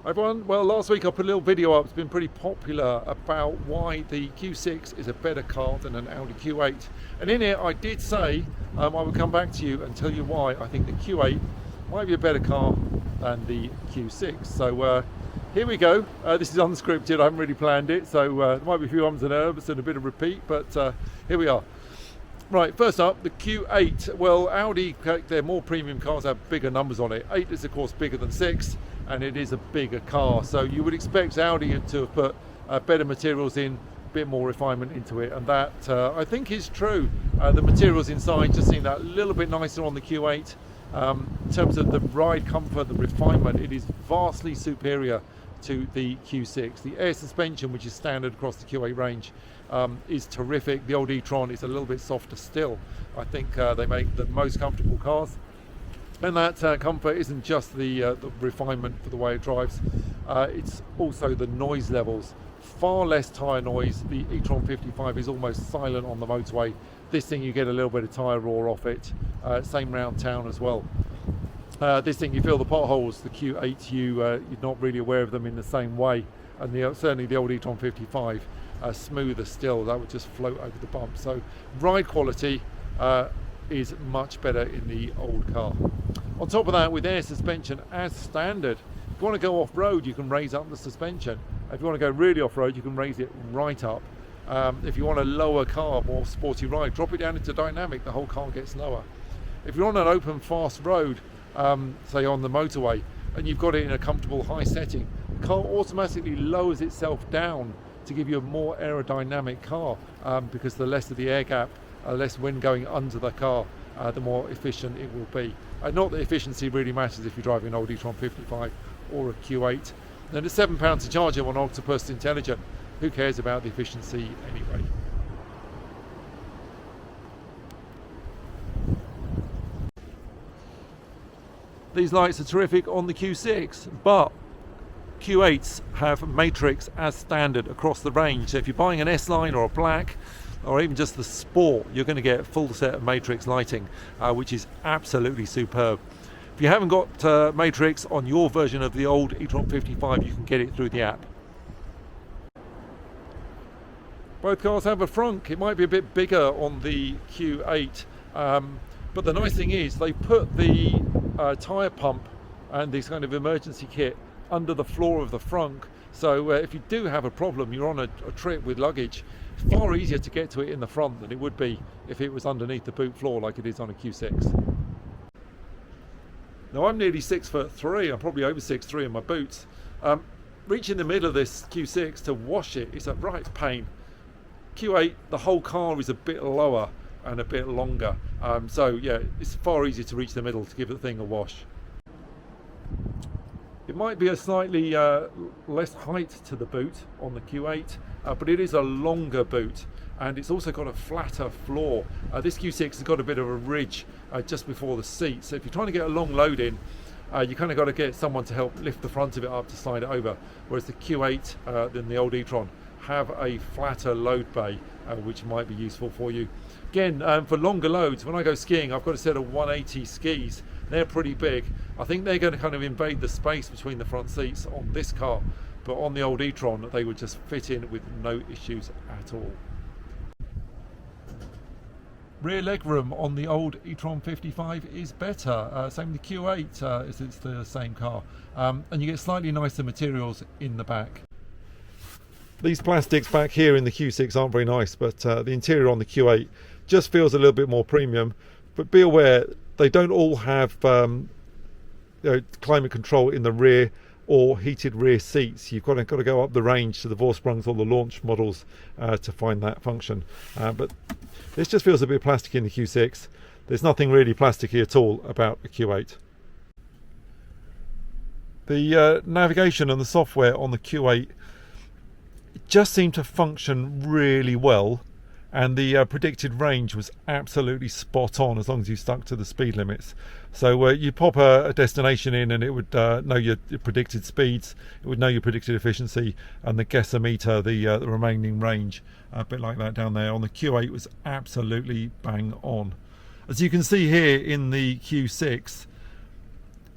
Everyone, well, last week I put a little video up. It's been pretty popular about why the Q6 is a better car than an Audi Q8, and in it I did say I would come back to you and tell you why I think the Q8 might be a better car than the Q6. So here we go. This is unscripted. I haven't really planned it, so there might be a few ums and ahs and a bit of repeat, but here we are. Right, first up, the Q8. Well, Audi, their more premium cars have bigger numbers on it. 8 is of course bigger than 6, and it is a bigger car. So you would expect Audi to have put better materials in, a bit more refinement into it, and that I think is true. The materials inside just seem that little bit nicer on the Q8. In terms of the ride comfort, the refinement, it is vastly superior to the Q6. The air suspension, which is standard across the Q8 range, is terrific. The old e-tron is a little bit softer still. I think they make the most comfortable cars, and that comfort isn't just the refinement for the way it drives, it's also the noise levels. Far less tyre noise. The e-tron 55 is almost silent on the motorway. This thing, you get a little bit of tyre roar off it, same round town as well. This thing, you feel the potholes. The Q8, you're not really aware of them in the same way, and certainly the old e-tron 55 smoother still. That would just float over the bump. So ride quality is much better in the old car. On top of that, with air suspension as standard, if you want to go off-road, you can raise up the suspension. If you want to go really off-road, you can raise it right up. If you want a lower car, more sporty ride, drop it down into dynamic, the whole car gets lower. If you're on an open fast road, say on the motorway, and you've got it in a comfortable high setting, the car automatically lowers itself down to give you a more aerodynamic car, because the less of the air gap, less wind going under the car, the more efficient it will be. Not that efficiency really matters if you're driving an old e-tron 55 or a Q8. And it's £7 to charge it on Octopus Intelligent. Who cares about the efficiency anyway? These lights are terrific on the Q6, but Q8s have matrix as standard across the range. So if you're buying an S-Line or a Black, or even just the Sport, you're going to get a full set of matrix lighting, which is absolutely superb. If you haven't got matrix on your version of the old e-tron 55, you can get it through the app. Both cars have a frunk. It might be a bit bigger on the Q8, but the nice thing is they put the tyre pump and this kind of emergency kit under the floor of the frunk. So if you do have a problem, you're on a trip with luggage, it's far easier to get to it in the front than it would be if it was underneath the boot floor like it is on a Q6. Now I'm nearly 6'3", I'm probably over 6'3" in my boots. Reaching the middle of this Q6 to wash it is a right pain. Q8, the whole car is a bit lower and a bit longer, so yeah, it's far easier to reach the middle to give the thing a wash. It might be a slightly less height to the boot on the Q8, but it is a longer boot, and it's also got a flatter floor. This Q6 has got a bit of a ridge just before the seat, so if you're trying to get a long load in, you kind of got to get someone to help lift the front of it up to slide it over, whereas the Q8 than the old e-tron have a flatter load bay, which might be useful for you. Again, for longer loads, when I go skiing, I've got a set of 180 skis. They're pretty big. I think they're going to kind of invade the space between the front seats on this car, but on the old e-tron, they would just fit in with no issues at all. Rear legroom on the old e-tron 55 is better. Same with the Q8, as it's the same car, and you get slightly nicer materials in the back. These plastics back here in the Q6 aren't very nice, but the interior on the Q8 just feels a little bit more premium. But be aware, they don't all have climate control in the rear or heated rear seats. You've got to go up the range to the Vorsprungs or the launch models to find that function. But this just feels a bit plastic in the Q6. There's nothing really plasticky at all about the Q8. The navigation and the software on the Q8 just seemed to function really well, and the predicted range was absolutely spot on as long as you stuck to the speed limits. So you pop a destination in and it would know your predicted speeds, it would know your predicted efficiency, and the guessometer, the remaining range, a bit like that down there. On the Q8 was absolutely bang on. As you can see here in the Q6,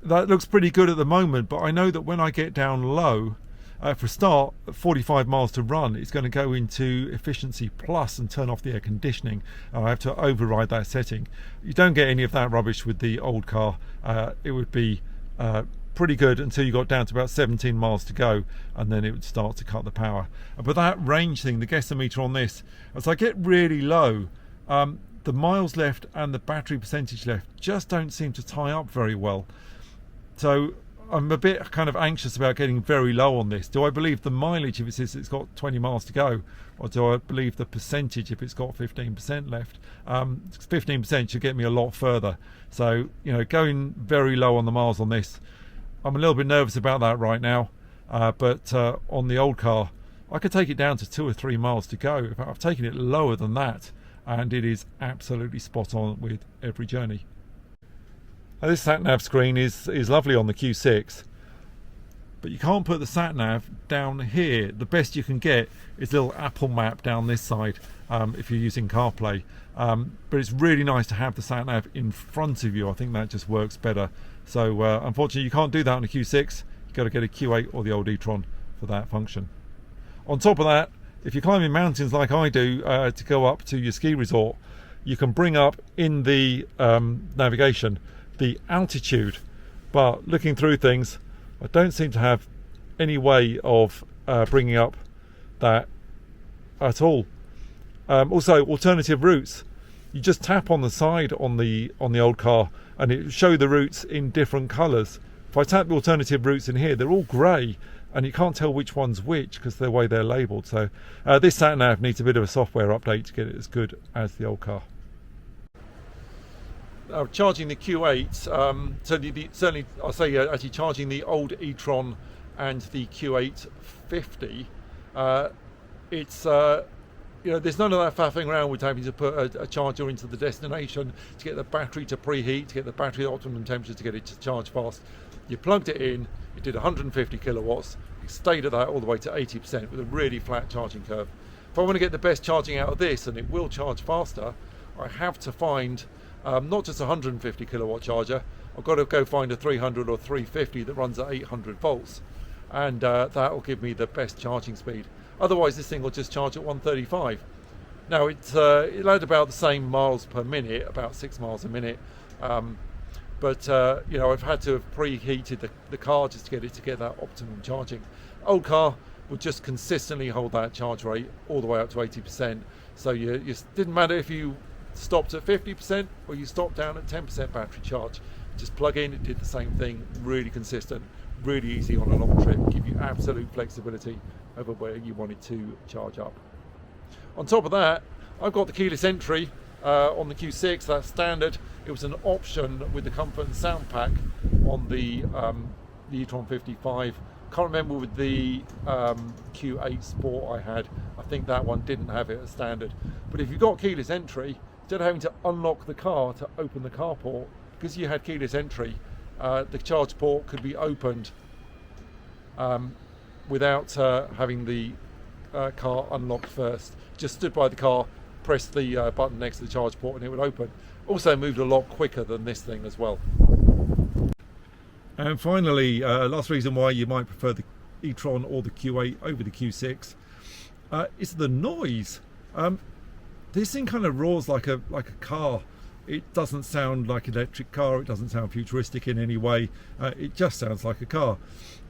that looks pretty good at the moment, but I know that when I get down low, for a start, 45 miles to run, it's going to go into efficiency plus and turn off the air conditioning. I have to override that setting. You don't get any of that rubbish with the old car. It would be pretty good until you got down to about 17 miles to go, and then it would start to cut the power. But that range thing, the guessometer on this, as I get really low, the miles left and the battery percentage left just don't seem to tie up very well. So I'm a bit kind of anxious about getting very low on this. Do I believe the mileage if it says it's got 20 miles to go, or do I believe the percentage if it's got 15% left? 15% should get me a lot further. So, you know, going very low on the miles on this, I'm a little bit nervous about that right now. But on the old car, I could take it down to 2 or 3 miles to go. In fact, I've taken it lower than that, and it is absolutely spot on with every journey. Now, this sat-nav screen is lovely on the Q6, but you can't put the sat-nav down here. The best you can get is a little Apple map down this side if you're using CarPlay. But it's really nice to have the sat-nav in front of you. I think that just works better. So unfortunately you can't do that on a Q6. You've got to get a Q8 or the old e-tron for that function. On top of that, if you're climbing mountains like I do to go up to your ski resort, you can bring up in the navigation the altitude, but looking through things, I don't seem to have any way of bringing up that at all. Also, alternative routes, you just tap on the side on the old car and it will show the routes in different colours. If I tap the alternative routes in here, they're all grey and you can't tell which one's which because of the way they're labelled. So this sat-nav needs a bit of a software update to get it as good as the old car. Charging the Q8, certainly I'll say actually charging the old e-tron and the Q850, it's you know, there's none of that faffing around with having to put a charger into the destination to get the battery to preheat, to get the battery at optimum temperature, to get it to charge fast. You plugged it in, it did 150 kilowatts, it stayed at that all the way to 80% with a really flat charging curve. If I want to get the best charging out of this, and it will charge faster, I have to find not just a 150 kilowatt charger, I've got to go find a 300 or 350 that runs at 800 volts, and that will give me the best charging speed. Otherwise this thing will just charge at 135. Now it'll add about the same miles per minute, about 6 miles a minute, but you know, I've had to have preheated the car just to get that optimum charging. Old car would just consistently hold that charge rate all the way up to 80%, so you didn't matter if you stopped at 50% or you stopped down at 10% battery charge. Just plug in, it did the same thing, really consistent, really easy on a long trip, give you absolute flexibility over where you wanted to charge up. On top of that, I've got the keyless entry on the Q6, that's standard. It was an option with the comfort and sound pack on the e-tron 55. Can't remember with the Q8 Sport I had, I think that one didn't have it as standard. But if you've got keyless entry, instead of having to unlock the car to open the carport, because you had keyless entry, the charge port could be opened without having the car unlocked first. Just stood by the car, pressed the button next to the charge port and it would open. Also moved a lot quicker than this thing as well. And finally, last reason why you might prefer the e-tron or the Q8 over the Q6 is the noise. This thing kind of roars like a car. It doesn't sound like an electric car, it doesn't sound futuristic in any way, it just sounds like a car.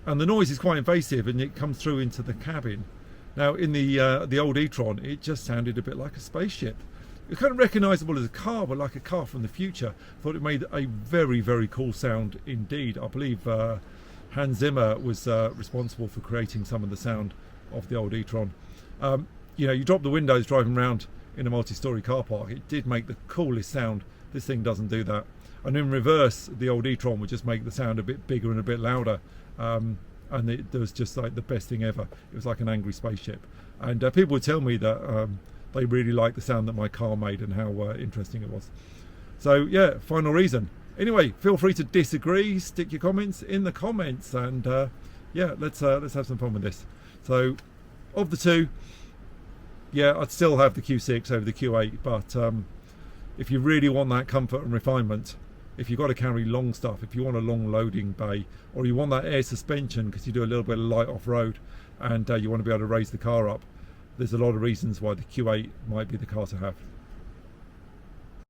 And the noise is quite invasive and it comes through into the cabin. Now in the old e-tron, it just sounded a bit like a spaceship. It's kind of recognisable as a car, but like a car from the future. Thought it made a very, very cool sound indeed. I believe Hans Zimmer was responsible for creating some of the sound of the old e-tron. You know, you drop the windows driving around in a multi-storey car park, it did make the coolest sound. This thing doesn't do that. And in reverse, the old e-tron would just make the sound a bit bigger and a bit louder. And it was just like the best thing ever. It was like an angry spaceship. And people would tell me that they really liked the sound that my car made and how interesting it was. So yeah, final reason. Anyway, feel free to disagree, stick your comments in the comments, and yeah, let's have some fun with this. So of the two, yeah, I'd still have the Q6 over the Q8, but if you really want that comfort and refinement, if you've got to carry long stuff, if you want a long loading bay, or you want that air suspension because you do a little bit of light off-road and you want to be able to raise the car up, there's a lot of reasons why the Q8 might be the car to have.